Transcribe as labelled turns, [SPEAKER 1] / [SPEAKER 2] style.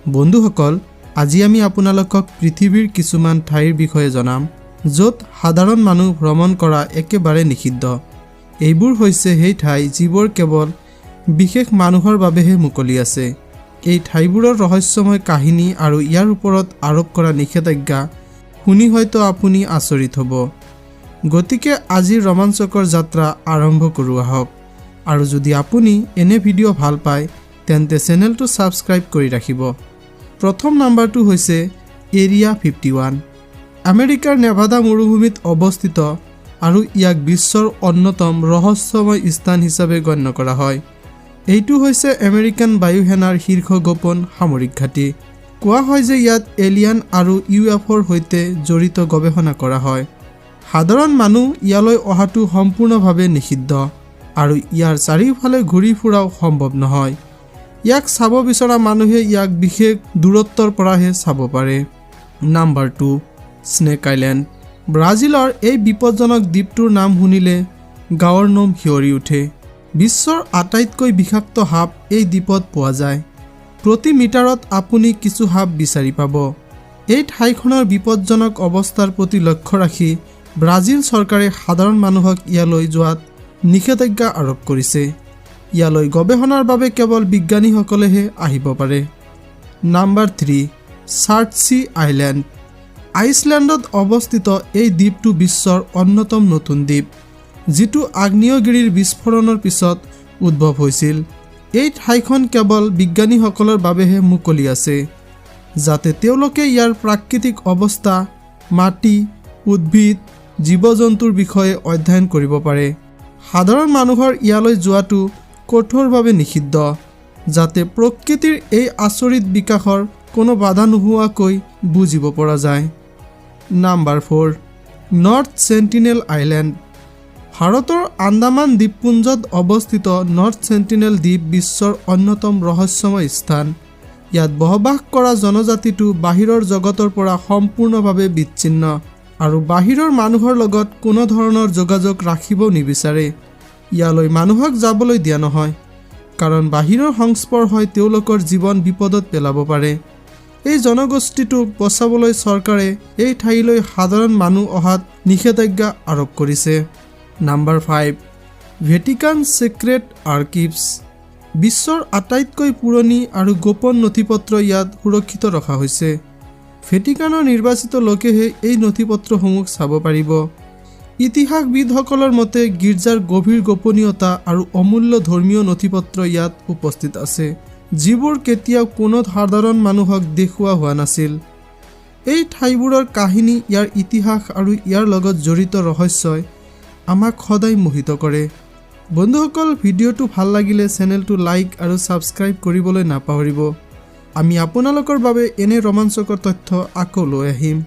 [SPEAKER 1] বন্ধুসকল, আজি আমি আপোনালোকক পৃথিৱীৰ কিছুমান ঠাইৰ বিষয়ে জনাম য'ত সাধাৰণ মানুহ ভ্ৰমণ কৰা একেবাৰে নিষিদ্ধ। এইবোৰ হৈছে সেই ঠাই যিবোৰ কেৱল বিশেষ মানুহৰ বাবেহে মুকলি আছে। এই ঠাইবোৰৰ ৰহস্যময় কাহিনী আৰু ইয়াৰ ওপৰত আৰোপ কৰা নিষেধাজ্ঞা শুনি হয়তো আপুনি আচৰিত হ'ব। গতিকে আজিৰ ৰোমাঞ্চকৰ যাত্ৰা আৰম্ভ কৰোঁ আহক। আৰু যদি আপুনি এনে ভিডিঅ' ভাল পায় তেন্তে চেনেলটো ছাবস্ক্ৰাইব কৰি ৰাখিব। প্ৰথম নাম্বাৰটো হৈছে এৰিয়া 51। আমেৰিকাৰ নেভাডা মৰুভূমিত অৱস্থিত আৰু ইয়াক বিশ্বৰ অন্যতম ৰহস্যময় স্থান হিচাপে গণ্য কৰা হয়। এইটো হৈছে আমেৰিকান বায়ুসেনাৰ শীৰ্ষ গোপন সামৰিক ঘাটি। কোৱা হয় যে ইয়াত এলিয়ান আৰু UFOৰ সৈতে জড়িত গৱেষণা কৰা হয়। সাধাৰণ মানুহ ইয়ালৈ অহাটো সম্পূৰ্ণভাৱে নিষিদ্ধ আৰু ইয়াৰ চাৰিওফালে ঘূৰি ফুৰাও সম্ভৱ নহয়। ইয়াক চাব বিচৰা মানুহে ইয়াক বিশেষ দূৰত্বৰ পৰাহে চাব পাৰে। Number 2, snack island. ব্ৰাজিলৰ এই বিপদজনক দ্বীপটোৰ নাম শুনিলে গাঁৱৰ নোম শিয়ৰি উঠে। বিশ্বৰ আটাইতকৈ বিষাক্ত সাপ এই দ্বীপত পোৱা যায়। প্ৰতি মিটাৰত আপুনি কিছু সাপ বিচাৰি পাব। এই ঠাইখনৰ বিপদজনক অৱস্থাৰ প্ৰতি লক্ষ্য ৰাখি ব্ৰাজিল চৰকাৰে সাধাৰণ মানুহক ইয়ালৈ যোৱাত নিষেধাজ্ঞা আৰোপ কৰিছে। ইয়ালৈ গৱেষণাৰ বাবে কেৱল বিজ্ঞানীসকলেহে আহিব পাৰে। Number 3, চাৰ্টচি island. আইচলেণ্ডত অৱস্থিত এই দ্বীপটো বিশ্বৰ অন্যতম নতুন দ্বীপ, যিটো আগ্নেয়গিৰিৰ বিস্ফোৰণৰ পিছত উদ্ভৱ হৈছিল। এই ঠাইখন কেৱল বিজ্ঞানীসকলৰ বাবেহে মুকলি আছে, যাতে তেওঁলোকে ইয়াৰ প্ৰাকৃতিক অৱস্থা, মাটি, উদ্ভিদ, জীৱ-জন্তুৰ বিষয়ে অধ্যয়ন কৰিব পাৰে। সাধাৰণ মানুহৰ ইয়ালৈ যোৱাটো কঠোৰভাৱে নিষিদ্ধ, যাতে প্ৰকৃতিৰ এই আচৰিত বিকাশৰ কোনো বাধা নোহোৱাকৈ বুজিব পৰা যায়। Number 4, north sentinel island. ভাৰতৰ আন্দামান দ্বীপপুঞ্জত অৱস্থিত নৰ্থ চেণ্টিনেল দ্বীপ বিশ্বৰ অন্যতম ৰহস্যময় স্থান। ইয়াত বসবাস কৰা জনজাতিটো বাহিৰৰ জগতৰ পৰা সম্পূৰ্ণভাৱে বিচ্ছিন্ন আৰু বাহিৰৰ মানুহৰ লগত কোনো ধৰণৰ যোগাযোগ ৰাখিব নিবিচাৰে। ইয়ালৈ মানুহক যাবলৈ দিয়া নহয়, কাৰণ বাহিৰৰ সংস্পৰ্শই তেওঁলোকৰ জীৱন বিপদত পেলাব পাৰে। এই জনগোষ্ঠীটোক বচাবলৈ চৰকাৰে এই ঠাইলৈ সাধাৰণ মানুহ অহাত নিষেধাজ্ঞা আৰোপ কৰিছে। Number 5, Vatican secret archives. বিশ্বৰ আটাইতকৈ পুৰণি আৰু গোপন নথিপত্ৰ ইয়াত সুৰক্ষিত ৰখা হৈছে। ভেটিকানৰ নিৰ্বাচিত লোকেহে এই নথিপত্ৰসমূহ চাব পাৰিব। ইতিহাসবিদসকলৰ মতে গীৰ্জাৰ গভীৰ গোপনীয়তা আৰু অমূল্য ধৰ্মীয় নথিপত্ৰ ইয়াত উপস্থিত আছে, যিবোৰ কেতিয়াও কোনো সাধাৰণ মানুহক দেখুওৱা হোৱা নাছিল। এই ঠাইবোৰৰ কাহিনী, ইয়াৰ ইতিহাস আৰু ইয়াৰ লগত জড়িত ৰহস্যই আমাক সদায় মোহিত কৰে। বন্ধুসকল, ভিডিঅ'টো ভাল লাগিলে চেনেলটো লাইক আৰু ছাবস্ক্ৰাইব কৰিবলৈ নাপাহৰিব। আমি আপোনালোকৰ বাবে এনে ৰোমাঞ্চকৰ তথ্য আকৌ লৈ আহিম।